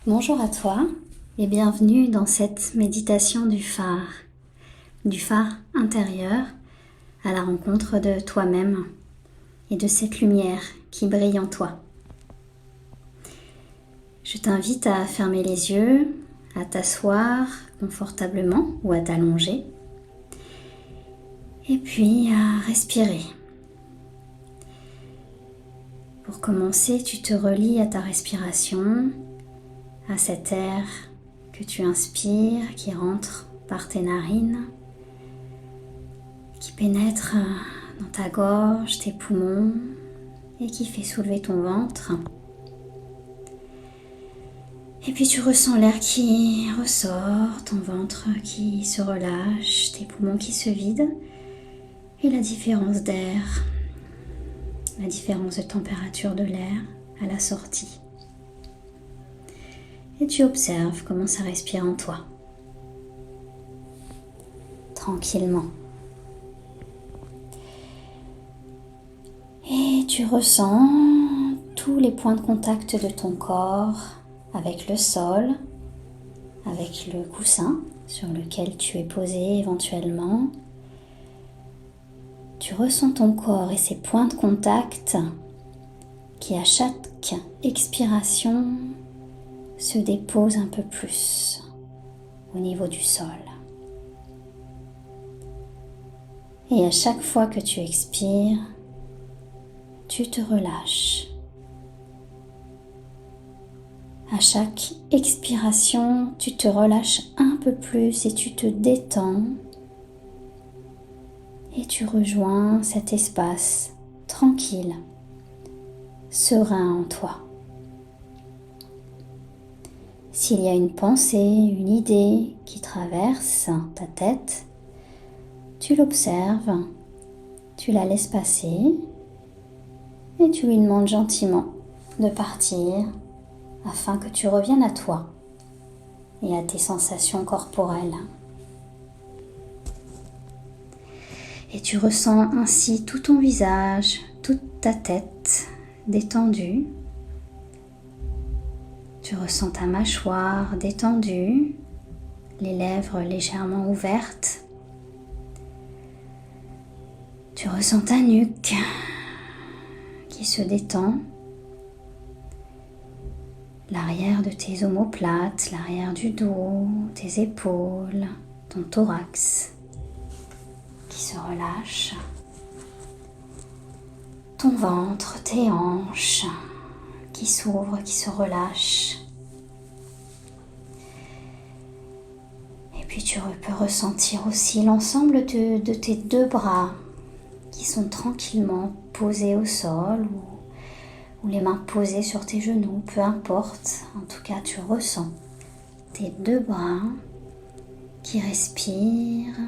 Bonjour à toi et bienvenue dans cette méditation du phare intérieur à la rencontre de toi-même et de cette lumière qui brille en toi. Je t'invite à fermer les yeux, à t'asseoir confortablement ou à t'allonger et puis à respirer. Pour commencer, tu te relis à ta respiration, à cet air que tu inspires, qui rentre par tes narines, qui pénètre dans ta gorge, tes poumons et qui fait soulever ton ventre. Et puis tu ressens l'air qui ressort, ton ventre qui se relâche, tes poumons qui se vident et la différence d'air, la différence de température de l'air à la sortie. Et tu observes comment ça respire en toi, tranquillement. Et tu ressens tous les points de contact de ton corps avec le sol, avec le coussin sur lequel tu es posé éventuellement. Tu ressens ton corps et ses points de contact qui à chaque expiration se déposent un peu plus au niveau du sol. Et à chaque fois que tu expires, tu te relâches. À chaque expiration, tu te relâches un peu plus et tu te détends et tu rejoins cet espace tranquille, serein en toi. S'il y a une pensée, une idée qui traverse ta tête, tu l'observes, tu la laisses passer et tu lui demandes gentiment de partir afin que tu reviennes à toi et à tes sensations corporelles. Et tu ressens ainsi tout ton visage, toute ta tête détendue. Tu ressens ta mâchoire détendue, les lèvres légèrement ouvertes. Tu ressens ta nuque qui se détend, l'arrière de tes omoplates, l'arrière du dos, tes épaules, ton thorax qui se relâche, ton ventre, tes hanches qui s'ouvrent, qui se relâchent. Et puis tu peux ressentir aussi l'ensemble de tes deux bras qui sont tranquillement posés au sol ou les mains posées sur tes genoux, peu importe. En tout cas, tu ressens tes deux bras qui respirent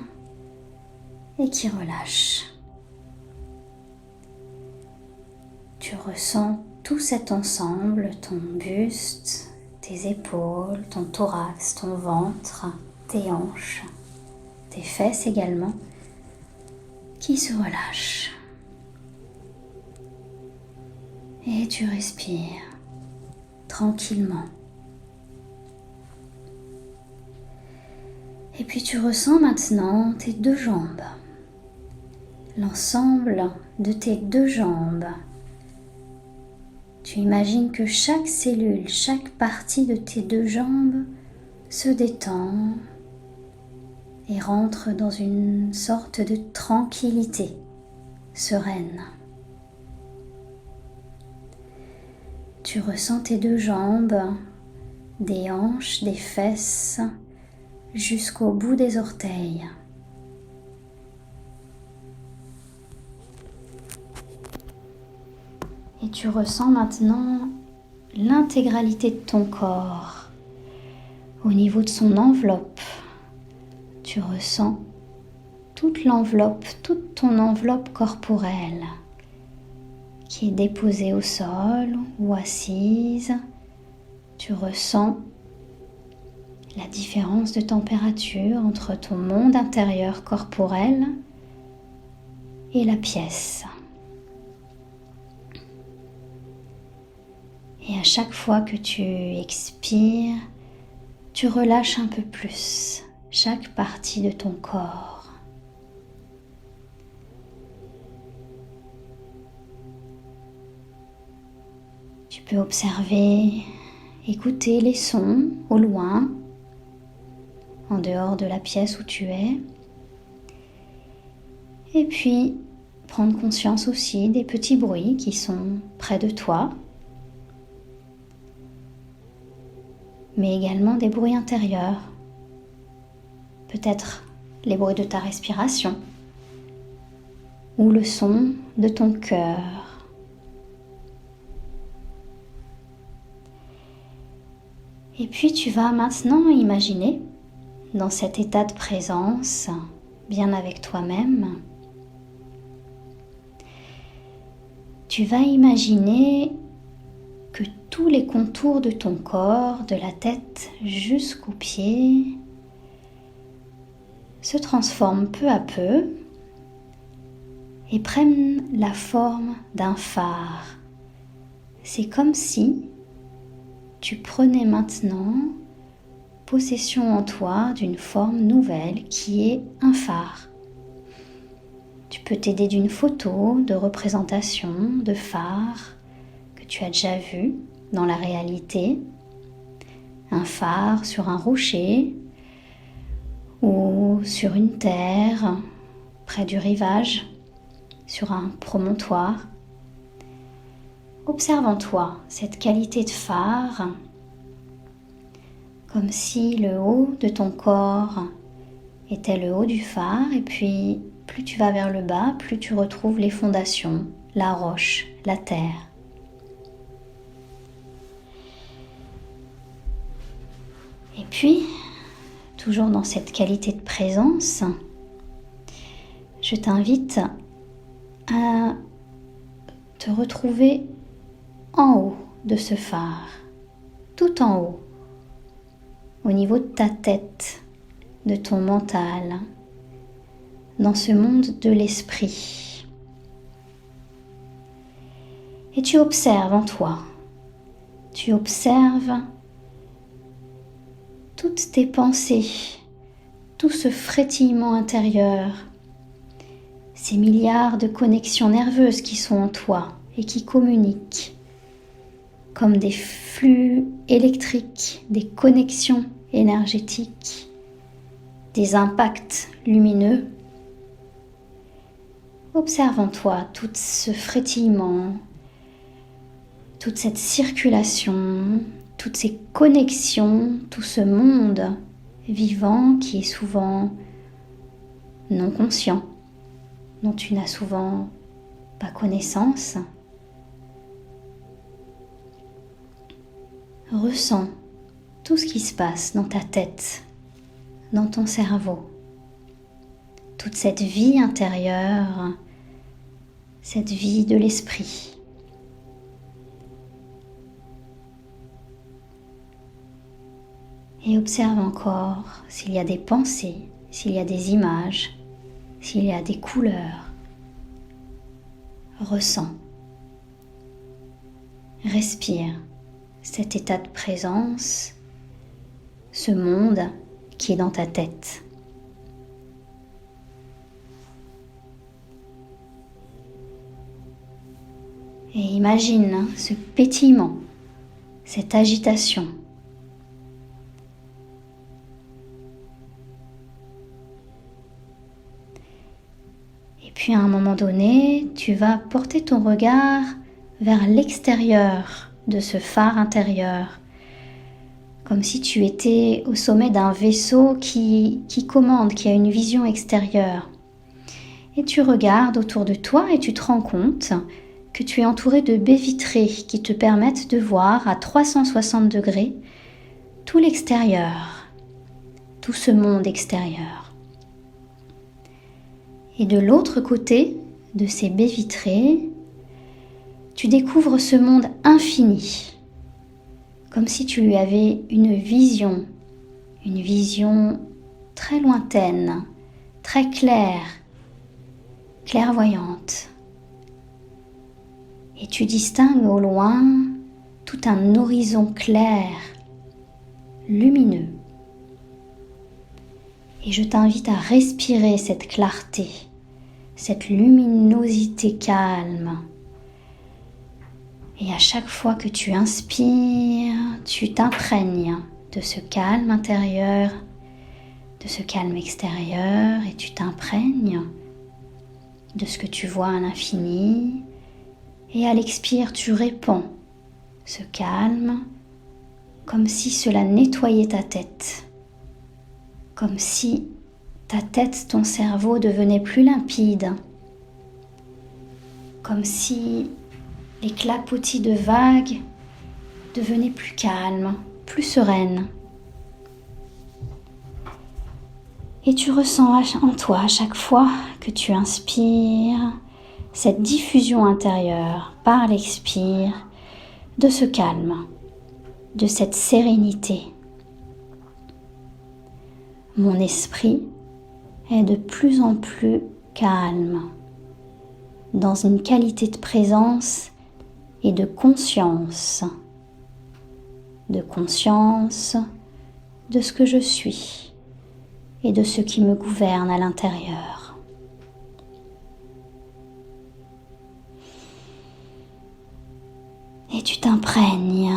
et qui relâchent. Tu ressens tout cet ensemble, ton buste, tes épaules, ton thorax, ton ventre, tes hanches, tes fesses également, qui se relâchent. Et tu respires tranquillement. Et puis tu ressens maintenant tes deux jambes, l'ensemble de tes deux jambes. Tu imagines que chaque cellule, chaque partie de tes deux jambes se détend et rentre dans une sorte de tranquillité sereine. Tu ressens tes deux jambes, des hanches, des fesses, jusqu'au bout des orteils. Et tu ressens maintenant l'intégralité de ton corps au niveau de son enveloppe. Tu ressens toute l'enveloppe, toute ton enveloppe corporelle qui est déposée au sol ou assise. Tu ressens la différence de température entre ton monde intérieur corporel et la pièce. Et à chaque fois que tu expires, tu relâches un peu plus chaque partie de ton corps. Tu peux observer, écouter les sons au loin, en dehors de la pièce où tu es. Et puis, prendre conscience aussi des petits bruits qui sont près de toi, mais également des bruits intérieurs. Peut-être les bruits de ta respiration ou le son de ton cœur. Et puis tu vas maintenant imaginer, dans cet état de présence, bien avec toi-même, tu vas imaginer que tous les contours de ton corps, de la tête jusqu'aux pieds, se transforment peu à peu et prennent la forme d'un phare. C'est comme si tu prenais maintenant possession en toi d'une forme nouvelle qui est un phare. Tu peux t'aider d'une photo, de représentation, de phare que tu as déjà vu dans la réalité. Un phare sur un rocher ou sur une terre près du rivage, sur un promontoire. Observe en toi cette qualité de phare, comme si le haut de ton corps était le haut du phare, et puis plus tu vas vers le bas, plus tu retrouves les fondations, la roche, la terre. Et puis, toujours dans cette qualité de présence, je t'invite à te retrouver en haut de ce phare, tout en haut, au niveau de ta tête, de ton mental, dans ce monde de l'esprit. Et tu observes en toi, tu observes toutes tes pensées, tout ce frétillement intérieur, ces milliards de connexions nerveuses qui sont en toi et qui communiquent comme des flux électriques, des connexions énergétiques, des impacts lumineux. Observe en toi tout ce frétillement, toute cette circulation, toutes ces connexions, tout ce monde vivant qui est souvent non conscient, dont tu n'as souvent pas connaissance. Ressens tout ce qui se passe dans ta tête, dans ton cerveau, toute cette vie intérieure, cette vie de l'esprit. Et observe encore s'il y a des pensées, s'il y a des images, s'il y a des couleurs. Ressens. Respire cet état de présence, ce monde qui est dans ta tête. Et imagine ce pétillement, cette agitation. Et puis à un moment donné, tu vas porter ton regard vers l'extérieur de ce phare intérieur, comme si tu étais au sommet d'un vaisseau qui commande, qui a une vision extérieure. Et tu regardes autour de toi et tu te rends compte que tu es entouré de baies vitrées qui te permettent de voir à 360 degrés tout l'extérieur, tout ce monde extérieur. Et de l'autre côté de ces baies vitrées, tu découvres ce monde infini, comme si tu lui avais une vision très lointaine, très claire, clairvoyante. Et tu distingues au loin tout un horizon clair, lumineux. Et je t'invite à respirer cette clarté, cette luminosité calme. Et à chaque fois que tu inspires, tu t'imprègnes de ce calme intérieur, de ce calme extérieur, et tu t'imprègnes de ce que tu vois à l'infini. Et à l'expire, tu répands ce calme comme si cela nettoyait ta tête, comme si ta tête, ton cerveau devenait plus limpide, comme si les clapotis de vagues devenaient plus calmes, plus sereines. Et tu ressens en toi à chaque fois que tu inspires cette diffusion intérieure par l'expire de ce calme, de cette sérénité. Mon esprit est de plus en plus calme, dans une qualité de présence et de conscience de ce que je suis et de ce qui me gouverne à l'intérieur. Et tu t'imprègnes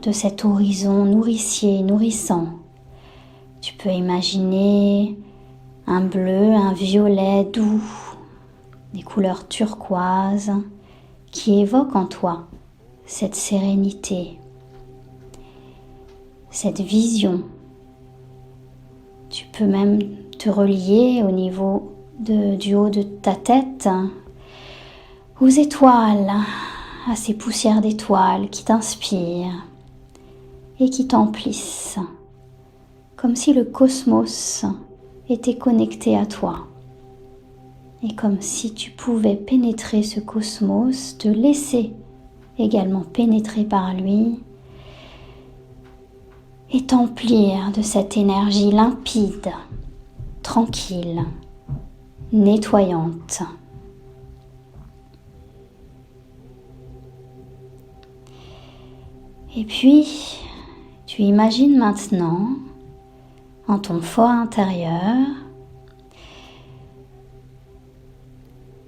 de cet horizon nourricier, nourrissant. Tu peux imaginer un bleu, un violet doux, des couleurs turquoises qui évoquent en toi cette sérénité, cette vision. Tu peux même te relier au niveau du haut de ta tête aux étoiles, à ces poussières d'étoiles qui t'inspirent et qui t'emplissent, comme si le cosmos était connecté à toi. Et comme si tu pouvais pénétrer ce cosmos, te laisser également pénétrer par lui et t'emplir de cette énergie limpide, tranquille, nettoyante. Et puis, tu imagines maintenant, en ton fort intérieur,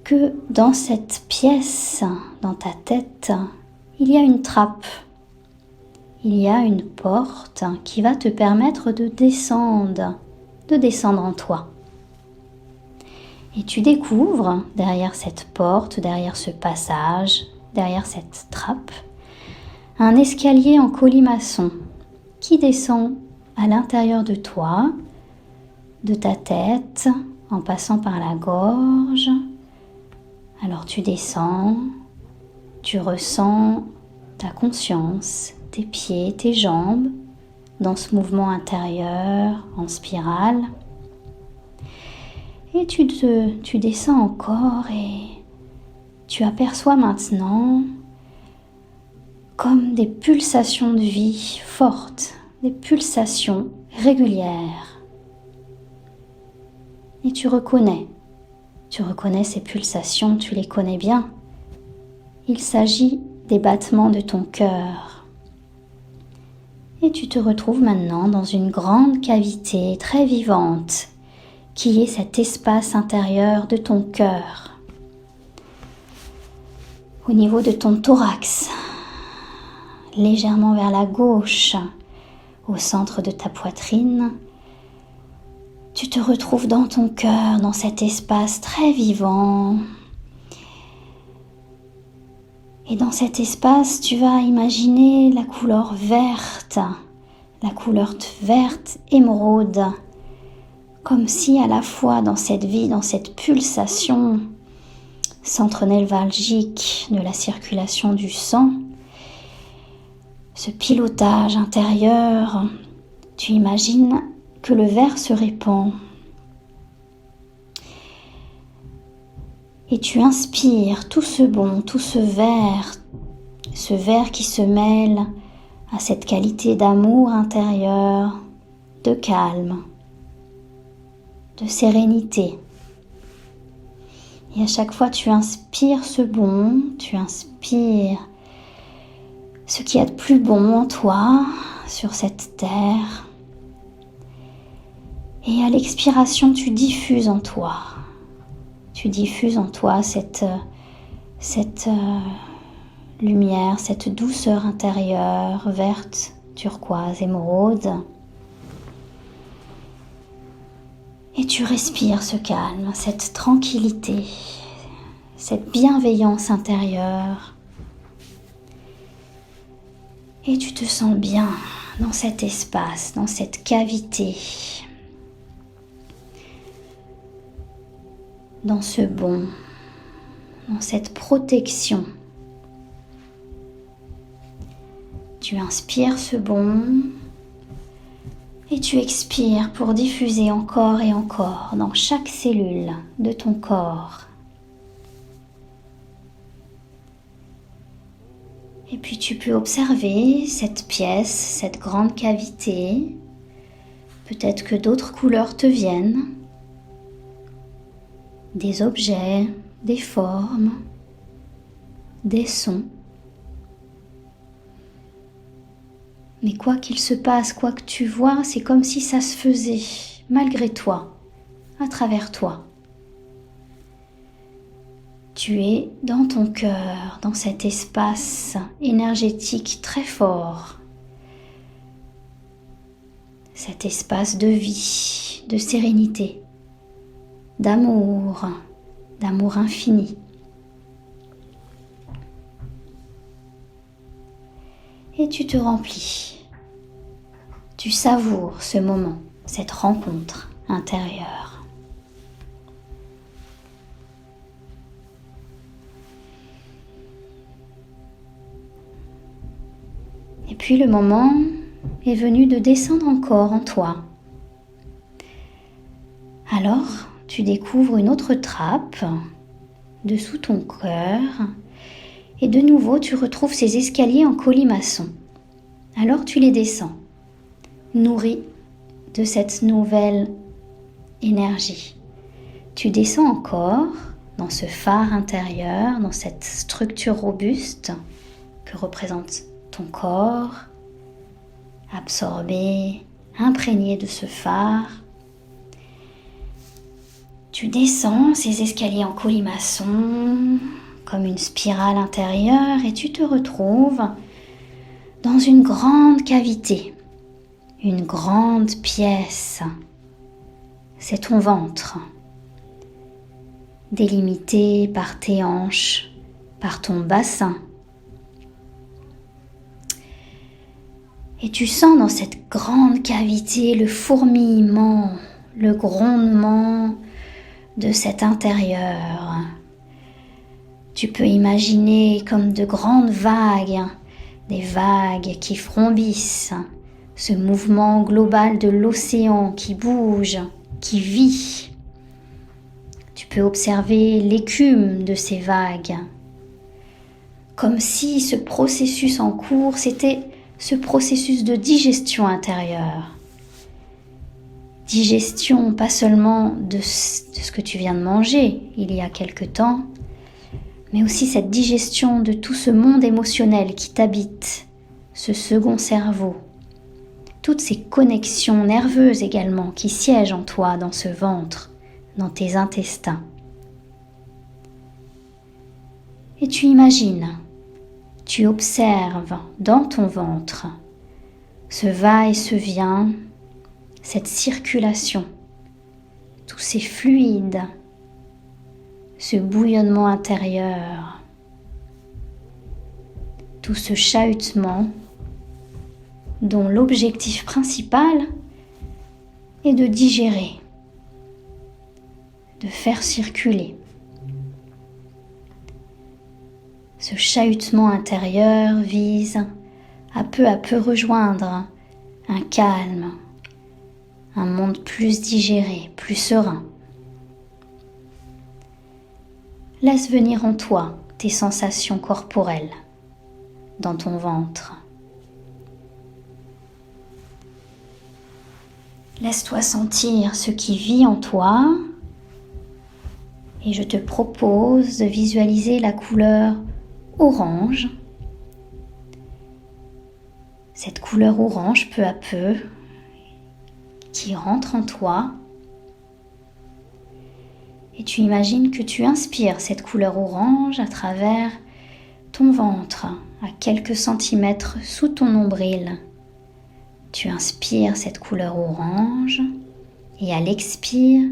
que dans cette pièce, dans ta tête, il y a une trappe, il y a une porte qui va te permettre de descendre en toi. Et tu découvres derrière cette porte, derrière ce passage, derrière cette trappe, un escalier en colimaçon qui descend à l'intérieur de toi, de ta tête, en passant par la gorge. Alors tu descends, tu ressens ta conscience, tes pieds, tes jambes dans ce mouvement intérieur en spirale. Et tu descends encore et tu aperçois maintenant comme des pulsations de vie fortes, des pulsations régulières. Et tu reconnais ces pulsations, tu les connais bien. Il s'agit des battements de ton cœur. Et tu te retrouves maintenant dans une grande cavité très vivante qui est cet espace intérieur de ton cœur. Au niveau de ton thorax, légèrement vers la gauche, au centre de ta poitrine, tu te retrouves dans ton cœur, dans cet espace très vivant. Et dans cet espace, tu vas imaginer la couleur verte émeraude, comme si à la fois dans cette vie, dans cette pulsation, centre névralgique de la circulation du sang, ce pilotage intérieur, tu imagines que le vert se répand. Et tu inspires tout ce bon, tout ce vert qui se mêle à cette qualité d'amour intérieur, de calme, de sérénité. Et à chaque fois tu inspires ce bon, tu inspires ce qu'il y a de plus bon en toi sur cette terre. Et à l'expiration, tu diffuses en toi. Tu diffuses en toi cette lumière, cette douceur intérieure, verte, turquoise, émeraude. Et tu respires ce calme, cette tranquillité, cette bienveillance intérieure. Et tu te sens bien dans cet espace, dans cette cavité, dans ce bon, dans cette protection. Tu inspires ce bon et tu expires pour diffuser encore et encore dans chaque cellule de ton corps. Et puis tu peux observer cette pièce, cette grande cavité. Peut-être que d'autres couleurs te viennent. Des objets, des formes, des sons. Mais quoi qu'il se passe, quoi que tu vois, c'est comme si ça se faisait malgré toi, à travers toi. Tu es dans ton cœur, dans cet espace énergétique très fort. Cet espace de vie, de sérénité, d'amour infini. Et tu te remplis. Tu savoures ce moment, cette rencontre intérieure. Et puis le moment est venu de descendre encore en toi. Alors, tu découvres une autre trappe dessous ton cœur et de nouveau tu retrouves ces escaliers en colimaçon. Alors tu les descends, nourri de cette nouvelle énergie. Tu descends encore dans ce phare intérieur, dans cette structure robuste que représente ton corps, absorbé, imprégné de ce phare. Tu descends ces escaliers en colimaçon comme une spirale intérieure et tu te retrouves dans une grande cavité, une grande pièce. C'est ton ventre, délimité par tes hanches, par ton bassin. Et tu sens dans cette grande cavité le fourmillement, le grondement de cet intérieur. Tu peux imaginer comme de grandes vagues, des vagues qui frombissent, ce mouvement global de l'océan qui bouge, qui vit. Tu peux observer l'écume de ces vagues, comme si ce processus en cours, c'était ce processus de digestion intérieure. Digestion pas seulement de ce que tu viens de manger il y a quelque temps, mais aussi cette digestion de tout ce monde émotionnel qui t'habite, ce second cerveau, toutes ces connexions nerveuses également qui siègent en toi, dans ce ventre, dans tes intestins. Et tu imagines, tu observes dans ton ventre ce va et ce vient, cette circulation, tous ces fluides, ce bouillonnement intérieur, tout ce chahutement dont l'objectif principal est de digérer, de faire circuler. Ce chahutement intérieur vise à peu rejoindre un calme, un monde plus digéré, plus serein. Laisse venir en toi tes sensations corporelles dans ton ventre. Laisse-toi sentir ce qui vit en toi et je te propose de visualiser la couleur orange cette couleur orange peu à peu qui rentre en toi. Et tu imagines que tu inspires cette couleur orange à travers ton ventre, à quelques centimètres sous ton nombril. Tu inspires cette couleur orange et à l'expire,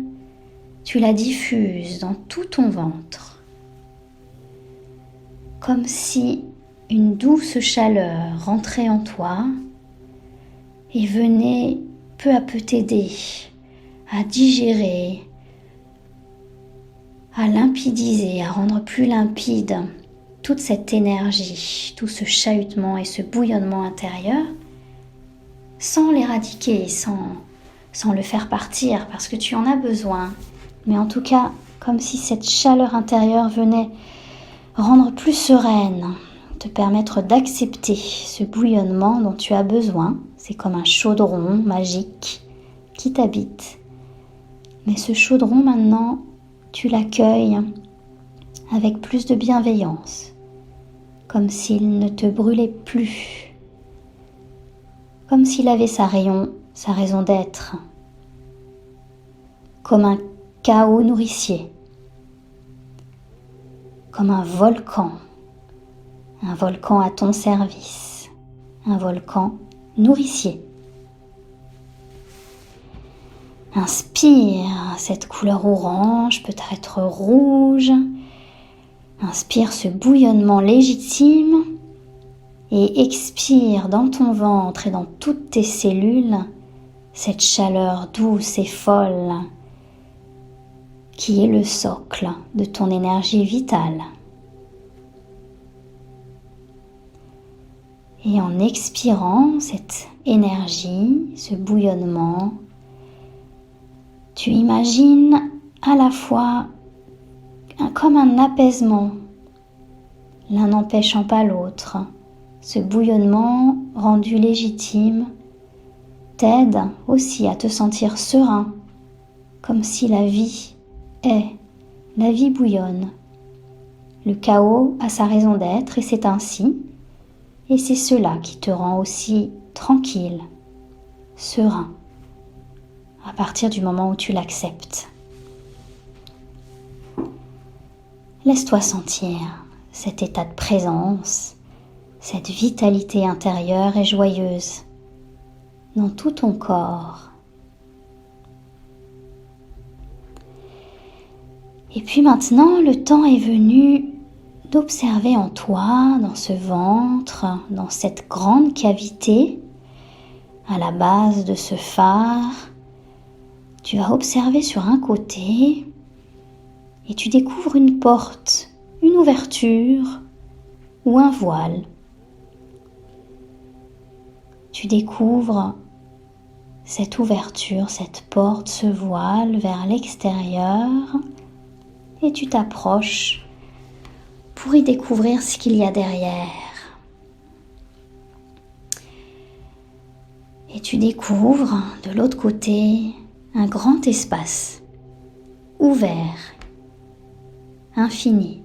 tu la diffuses dans tout ton ventre. Comme si une douce chaleur rentrait en toi et venait peu à peu t'aider à digérer, à limpidiser, à rendre plus limpide toute cette énergie, tout ce chahutement et ce bouillonnement intérieur, sans l'éradiquer, sans le faire partir, parce que tu en as besoin. Mais en tout cas, comme si cette chaleur intérieure venait rendre plus sereine, te permettre d'accepter ce bouillonnement dont tu as besoin. C'est comme un chaudron magique qui t'habite. Mais ce chaudron, maintenant, tu l'accueilles avec plus de bienveillance, comme s'il ne te brûlait plus, comme s'il avait sa raison d'être, comme un chaos nourricier, comme un volcan à ton service, un volcan nourricier. Inspire cette couleur orange, peut-être rouge. Inspire ce bouillonnement légitime et expire dans ton ventre et dans toutes tes cellules cette chaleur douce et folle qui est le socle de ton énergie vitale. Et en expirant cette énergie, ce bouillonnement, tu imagines à la fois comme un apaisement, l'un n'empêchant pas l'autre. Ce bouillonnement rendu légitime t'aide aussi à te sentir serein, comme si la vie bouillonne. Le chaos a sa raison d'être et c'est ainsi, et c'est cela qui te rend aussi tranquille, serein, à partir du moment où tu l'acceptes. Laisse-toi sentir cet état de présence, cette vitalité intérieure et joyeuse dans tout ton corps. Et puis maintenant, le temps est venu d'observer en toi, dans ce ventre, dans cette grande cavité, à la base de ce phare. Tu vas observer sur un côté et tu découvres une porte, une ouverture ou un voile. Tu découvres cette ouverture, cette porte, ce voile vers l'extérieur et tu t'approches pour y découvrir ce qu'il y a derrière. Et tu découvres de l'autre côté un grand espace ouvert, infini,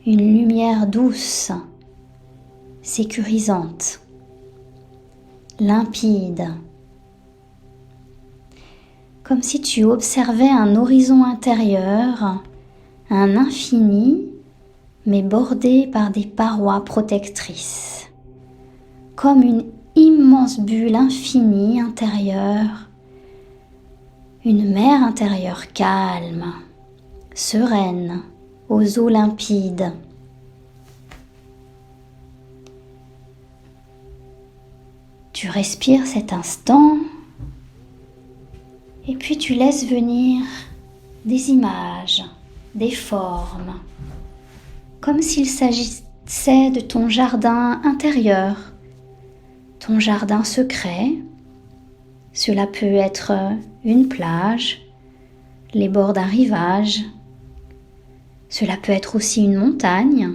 une lumière douce, sécurisante, limpide, comme si tu observais un horizon intérieur, un infini, mais bordé par des parois protectrices, comme une immense bulle infinie intérieure, une mer intérieure calme, sereine, aux eaux limpides. Tu respires cet instant et puis tu laisses venir des images, des formes, comme s'il s'agissait de ton jardin intérieur, ton jardin secret. Cela peut être une plage, les bords d'un rivage. Cela peut être aussi une montagne,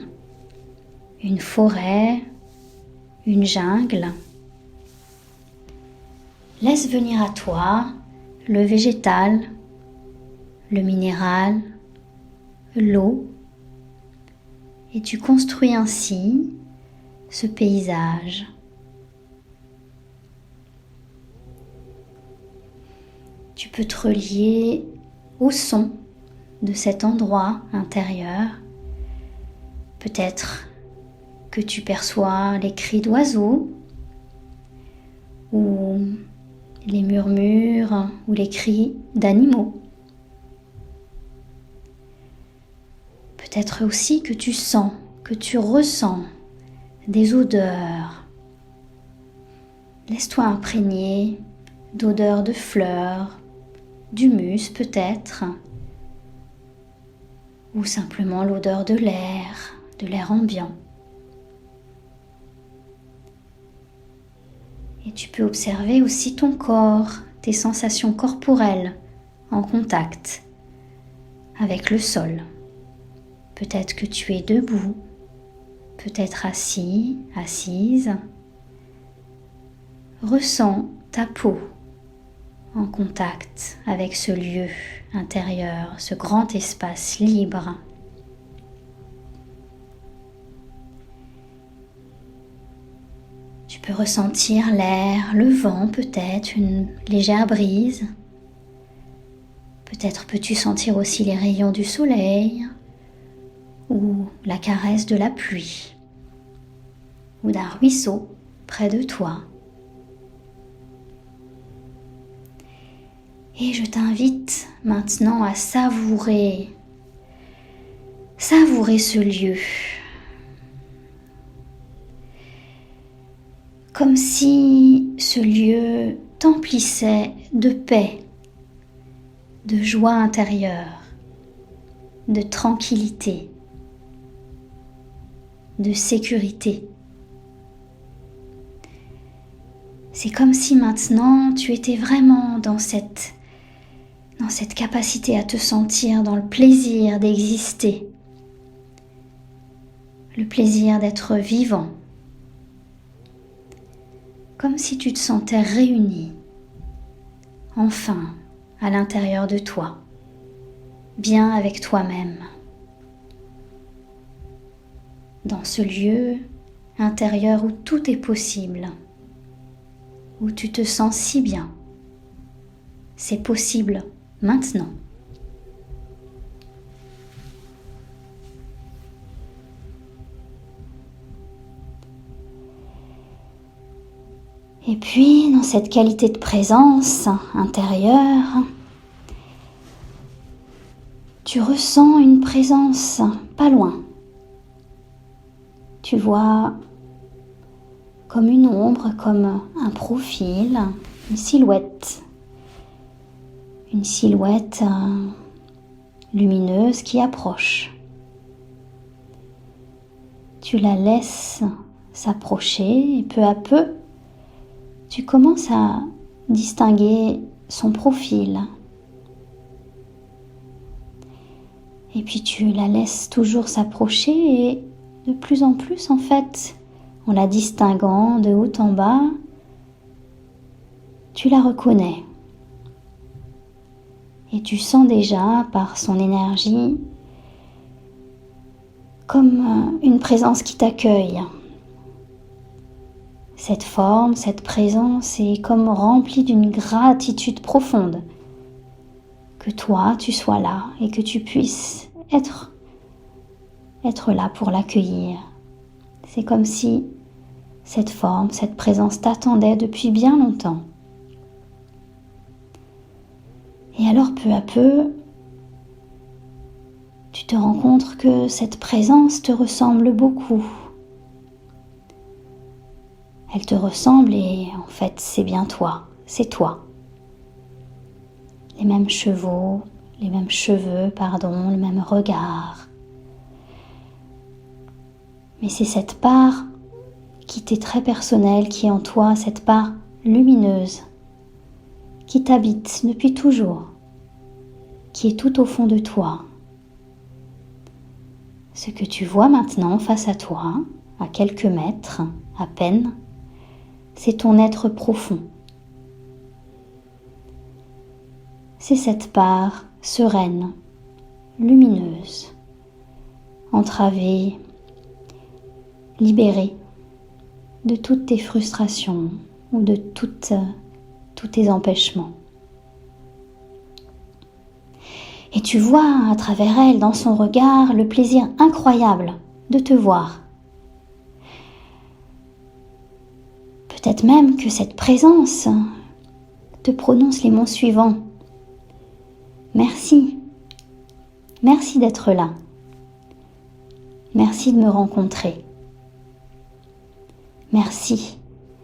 une forêt, une jungle. Laisse venir à toi le végétal, le minéral, l'eau, et tu construis ainsi ce paysage. Tu peux te relier au son de cet endroit intérieur. Peut-être que tu perçois les cris d'oiseaux ou les murmures ou les cris d'animaux. Peut-être aussi que tu sens, que tu ressens des odeurs. Laisse-toi imprégner d'odeurs de fleurs, d'humus peut-être, ou simplement l'odeur de l'air ambiant. Et tu peux observer aussi ton corps, tes sensations corporelles en contact avec le sol. Peut-être que tu es debout, peut-être assis, assise. Ressens ta peau en contact avec ce lieu intérieur, ce grand espace libre. Tu peux ressentir l'air, le vent peut-être, une légère brise. Peut-être peux-tu sentir aussi les rayons du soleil ou la caresse de la pluie ou d'un ruisseau près de toi. Et je t'invite maintenant à savourer ce lieu. Comme si ce lieu t'emplissait de paix, de joie intérieure, de tranquillité, de sécurité. C'est comme si maintenant tu étais vraiment dans cette capacité à te sentir dans le plaisir d'exister, le plaisir d'être vivant, comme si tu te sentais réuni, enfin, à l'intérieur de toi, bien avec toi-même, dans ce lieu intérieur où tout est possible, où tu te sens si bien. C'est possible maintenant. Et puis, dans cette qualité de présence intérieure, tu ressens une présence pas loin. Tu vois comme une ombre, comme un profil, une silhouette. Une silhouette lumineuse qui approche. Tu la laisses s'approcher et peu à peu, tu commences à distinguer son profil. Et puis tu la laisses toujours s'approcher et de plus en plus en fait, en la distinguant de haut en bas, tu la reconnais. Et tu sens déjà par son énergie comme une présence qui t'accueille. Cette forme, cette présence est comme remplie d'une gratitude profonde. Que toi, tu sois là et que tu puisses être là pour l'accueillir. C'est comme si cette forme, cette présence t'attendait depuis bien longtemps. Et alors peu à peu, tu te rends compte que cette présence te ressemble beaucoup. Elle te ressemble et en fait c'est bien toi, c'est toi. Les mêmes cheveux, le même regard. Mais c'est cette part qui t'est très personnelle, qui est en toi, cette part lumineuse, qui t'habite depuis toujours, qui est tout au fond de toi. Ce que tu vois maintenant face à toi, à quelques mètres à peine, c'est ton être profond. C'est cette part sereine, lumineuse, entravée, libérée, de toutes tes frustrations ou de tous tes empêchements. Et tu vois à travers elle, dans son regard, le plaisir incroyable de te voir. Peut-être même que cette présence te prononce les mots suivants. Merci. Merci d'être là. Merci de me rencontrer. Merci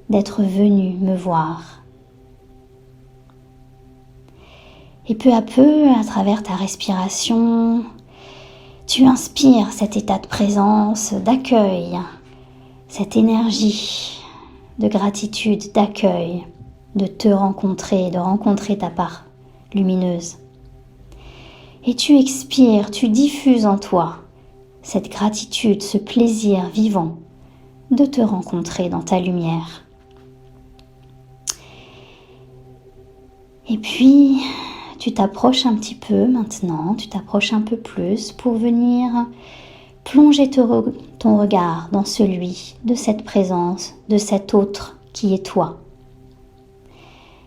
d'être venu me voir. Et peu à peu, à travers ta respiration, tu inspires cet état de présence, d'accueil, cette énergie de gratitude, d'accueil, de te rencontrer, de rencontrer ta part lumineuse. Et tu expires, tu diffuses en toi cette gratitude, ce plaisir vivant de te rencontrer dans ta lumière. Et puis, tu t'approches un petit peu maintenant, tu t'approches un peu plus pour venir plonger ton regard dans celui de cette présence, de cet autre qui est toi.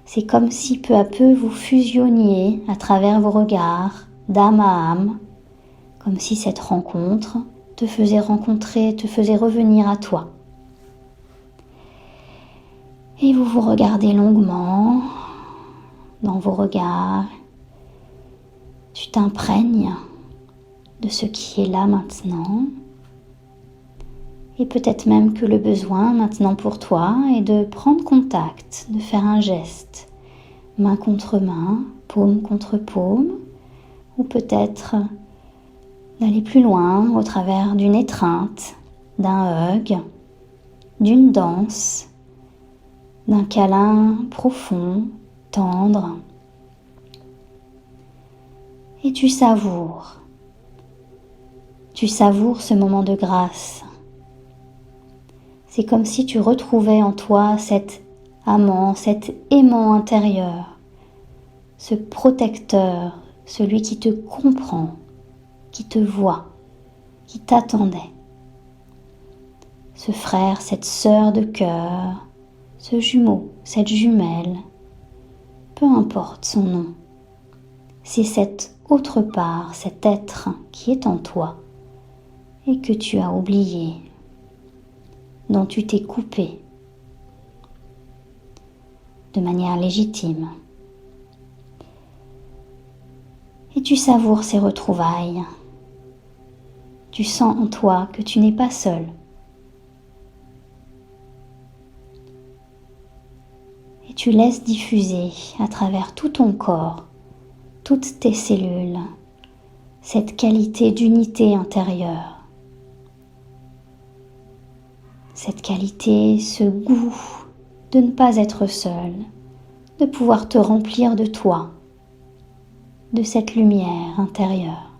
C'est comme si peu à peu vous fusionniez à travers vos regards, d'âme à âme, comme si cette rencontre te faisait rencontrer, te faisait revenir à toi. Et vous vous regardez longuement dans vos regards. Tu t'imprègnes de ce qui est là maintenant. Et peut-être même que le besoin maintenant pour toi est de prendre contact, de faire un geste, main contre main, paume contre paume, ou peut-être d'aller plus loin au travers d'une étreinte, d'un hug, d'une danse, d'un câlin profond, tendre. Et tu savoures ce moment de grâce. C'est comme si tu retrouvais en toi cet amant, cet aimant intérieur, ce protecteur, celui qui te comprend, qui te voit, qui t'attendait. Ce frère, cette sœur de cœur, ce jumeau, cette jumelle, peu importe son nom, c'est cette autre part, cet être qui est en toi et que tu as oublié, dont tu t'es coupé de manière légitime. Et tu savoures ces retrouvailles. Tu sens en toi que tu n'es pas seul. Et tu laisses diffuser à travers tout ton corps, toutes tes cellules, cette qualité d'unité intérieure. Cette qualité, ce goût de ne pas être seul, de pouvoir te remplir de toi, de cette lumière intérieure.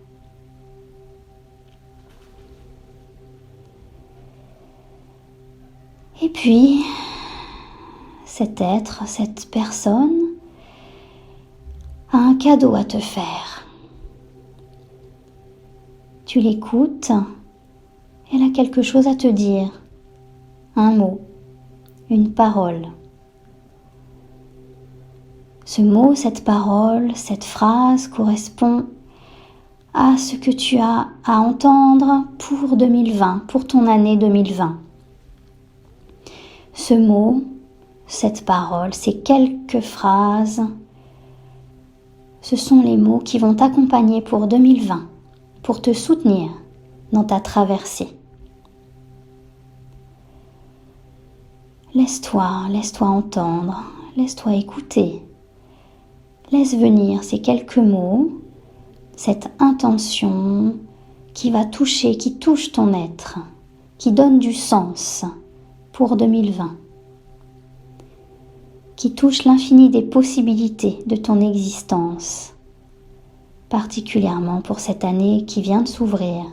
Et puis, cet être, cette personne, a un cadeau à te faire. Tu l'écoutes, elle a quelque chose à te dire, un mot, une parole. Ce mot, cette parole, cette phrase correspond à ce que tu as à entendre pour 2020, pour ton année 2020. Ce mot, cette parole, ces quelques phrases, ce sont les mots qui vont t'accompagner pour 2020, pour te soutenir dans ta traversée. Laisse-toi entendre, laisse-toi écouter. Laisse venir ces quelques mots, cette intention qui va toucher, qui touche ton être, qui donne du sens pour 2020, qui touche l'infini des possibilités de ton existence, particulièrement pour cette année qui vient de s'ouvrir.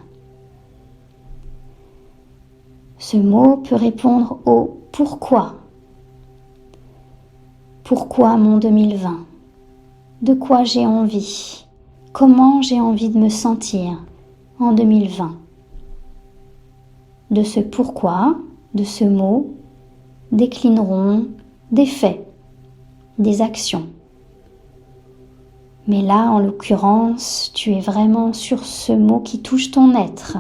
Ce mot peut répondre au pourquoi. Pourquoi mon 2020 ? De quoi j'ai envie ? Comment j'ai envie de me sentir en 2020 ? De ce pourquoi, de ce mot, déclineront des faits, des actions. Mais là, en l'occurrence, tu es vraiment sur ce mot qui touche ton être.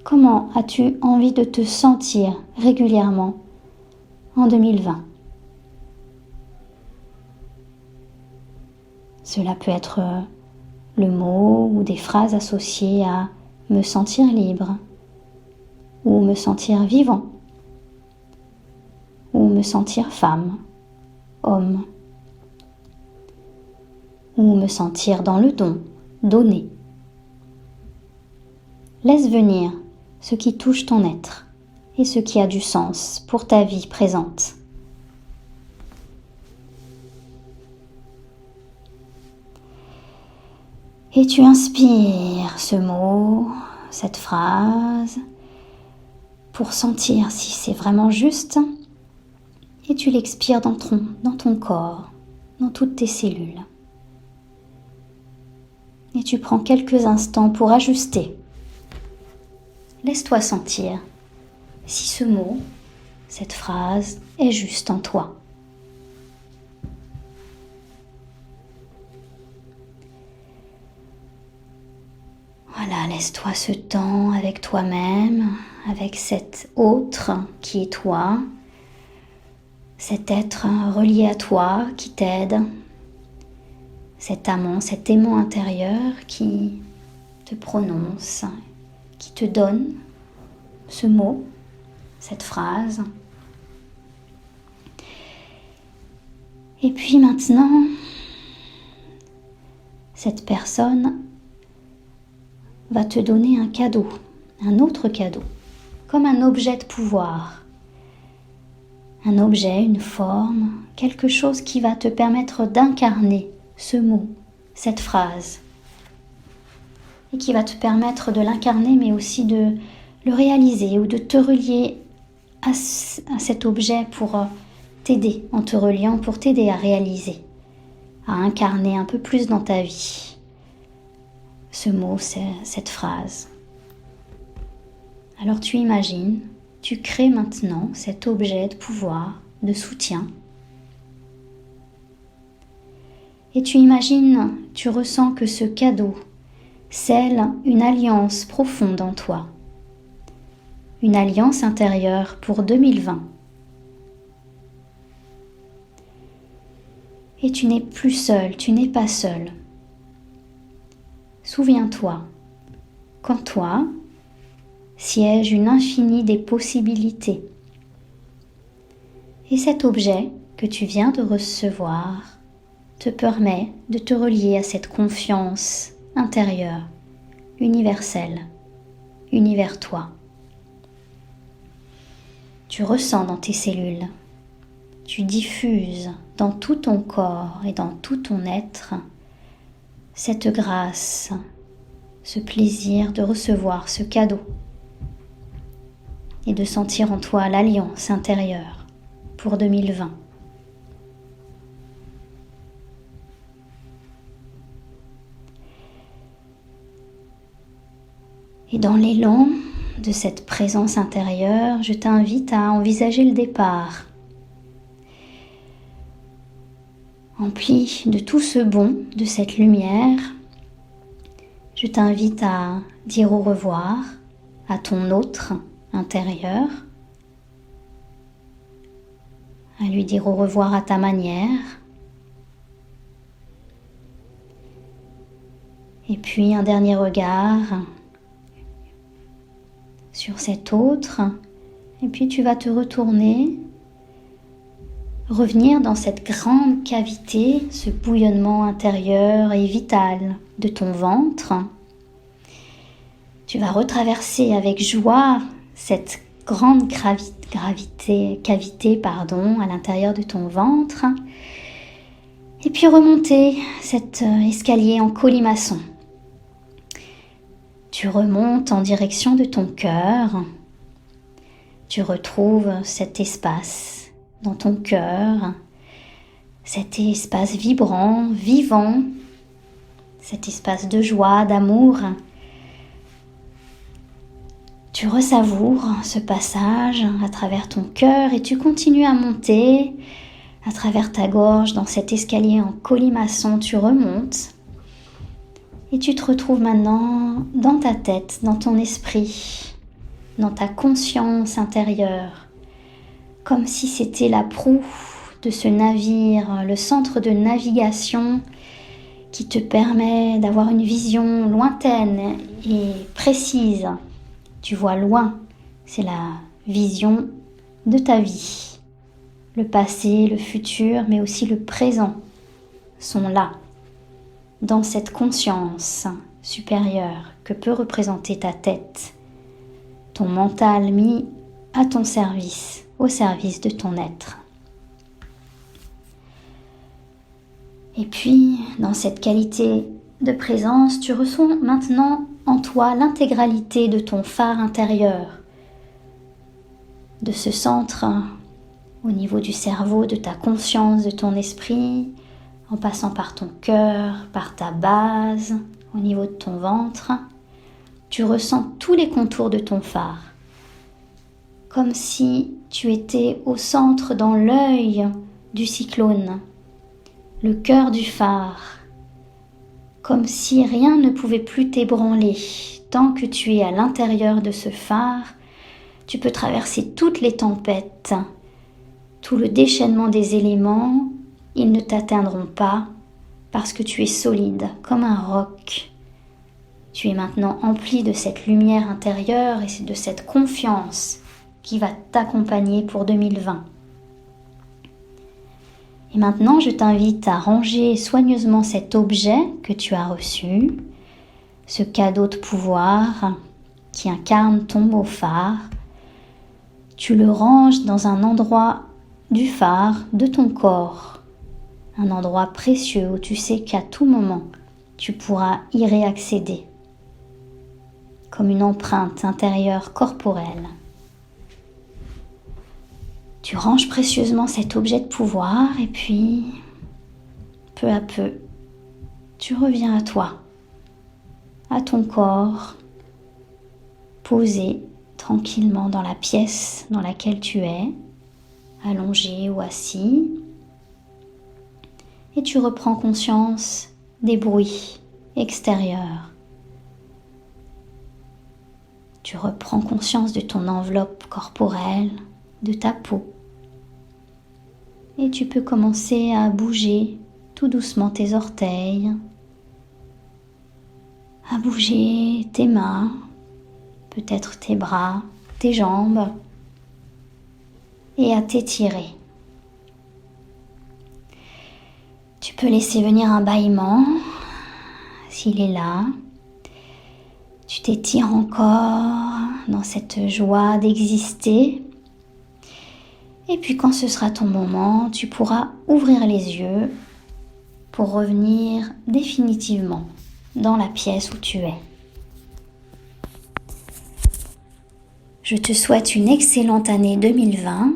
Comment as-tu envie de te sentir régulièrement en 2020 ? Cela peut être le mot ou des phrases associées à me sentir libre, ou me sentir vivant, ou me sentir femme, homme, ou me sentir dans le don, donner. Laisse venir ce qui touche ton être et ce qui a du sens pour ta vie présente. Et tu inspires ce mot, cette phrase, pour sentir si c'est vraiment juste, et tu l'expires dans ton corps, dans toutes tes cellules. Et tu prends quelques instants pour ajuster. Laisse-toi sentir si ce mot, cette phrase est juste en toi. Voilà, laisse-toi ce temps avec toi-même, avec cet autre qui est toi, cet être relié à toi qui t'aide, cet amant, cet aimant intérieur qui te prononce, qui te donne ce mot, cette phrase. Et puis maintenant, cette personne va te donner un cadeau, un autre cadeau, comme un objet de pouvoir. Un objet, une forme, quelque chose qui va te permettre d'incarner ce mot, cette phrase. Et qui va te permettre de l'incarner, mais aussi de le réaliser ou de te relier à cet objet pour t'aider, en te reliant pour t'aider à réaliser, à incarner un peu plus dans ta vie ce mot, cette phrase. Alors tu imagines, tu crées maintenant cet objet de pouvoir, de soutien. Et tu imagines, tu ressens que ce cadeau scelle une alliance profonde en toi. Une alliance intérieure pour 2020. Et tu n'es plus seul, tu n'es pas seul. Souviens-toi qu'en toi siège une infinie des possibilités. Et cet objet que tu viens de recevoir te permet de te relier à cette confiance intérieure, universelle, univers toi. Tu ressens dans tes cellules, tu diffuses dans tout ton corps et dans tout ton être cette grâce, ce plaisir de recevoir ce cadeau et de sentir en toi l'alliance intérieure pour 2020. Et dans l'élan de cette présence intérieure, je t'invite à envisager le départ. Empli de tout ce bon, de cette lumière, je t'invite à dire au revoir à ton autre intérieur, à lui dire au revoir à ta manière. Et puis un dernier regard sur cet autre, et puis tu vas te retourner, revenir dans cette grande cavité, ce bouillonnement intérieur et vital de ton ventre. Tu vas retraverser avec joie cette grande cavité à l'intérieur de ton ventre, et puis remonter cet escalier en colimaçon. Tu remontes en direction de ton cœur, tu retrouves cet espace dans ton cœur, cet espace vibrant, vivant, cet espace de joie, d'amour. Tu ressavoures ce passage à travers ton cœur et tu continues à monter à travers ta gorge dans cet escalier en colimaçon. Tu remontes et tu te retrouves maintenant dans ta tête, dans ton esprit, dans ta conscience intérieure, comme si c'était la proue de ce navire, le centre de navigation qui te permet d'avoir une vision lointaine et précise. Tu vois loin, c'est la vision de ta vie. Le passé, le futur, mais aussi le présent sont là, dans cette conscience supérieure que peut représenter ta tête, ton mental mis à ton service, au service de ton être. Et puis, dans cette qualité de présence, tu ressens maintenant en toi l'intégralité de ton phare intérieur, de ce centre au niveau du cerveau, de ta conscience, de ton esprit, en passant par ton cœur, par ta base, au niveau de ton ventre. Tu ressens tous les contours de ton phare, comme si tu étais au centre, dans l'œil du cyclone, le cœur du phare, comme si rien ne pouvait plus t'ébranler. Tant que tu es à l'intérieur de ce phare, tu peux traverser toutes les tempêtes, tout le déchaînement des éléments, ils ne t'atteindront pas parce que tu es solide comme un roc. Tu es maintenant empli de cette lumière intérieure et de cette confiance qui va t'accompagner pour 2020. Et maintenant, je t'invite à ranger soigneusement cet objet que tu as reçu, ce cadeau de pouvoir qui incarne ton beau phare. Tu le ranges dans un endroit du phare de ton corps, un endroit précieux où tu sais qu'à tout moment, tu pourras y réaccéder, comme une empreinte intérieure corporelle. Tu ranges précieusement cet objet de pouvoir et puis, peu à peu, tu reviens à toi, à ton corps, posé tranquillement dans la pièce dans laquelle tu es, allongé ou assis. Et tu reprends conscience des bruits extérieurs. Tu reprends conscience de ton enveloppe corporelle, de ta peau. Et tu peux commencer à bouger tout doucement tes orteils, à bouger tes mains, peut-être tes bras, tes jambes, et à t'étirer. Tu peux laisser venir un bâillement, s'il est là. Tu t'étires encore dans cette joie d'exister. Et puis quand ce sera ton moment, tu pourras ouvrir les yeux pour revenir définitivement dans la pièce où tu es. Je te souhaite une excellente année 2020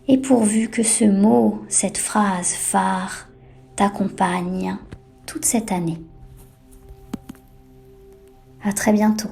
et pourvu que ce mot, cette phrase phare, t'accompagne toute cette année. À très bientôt.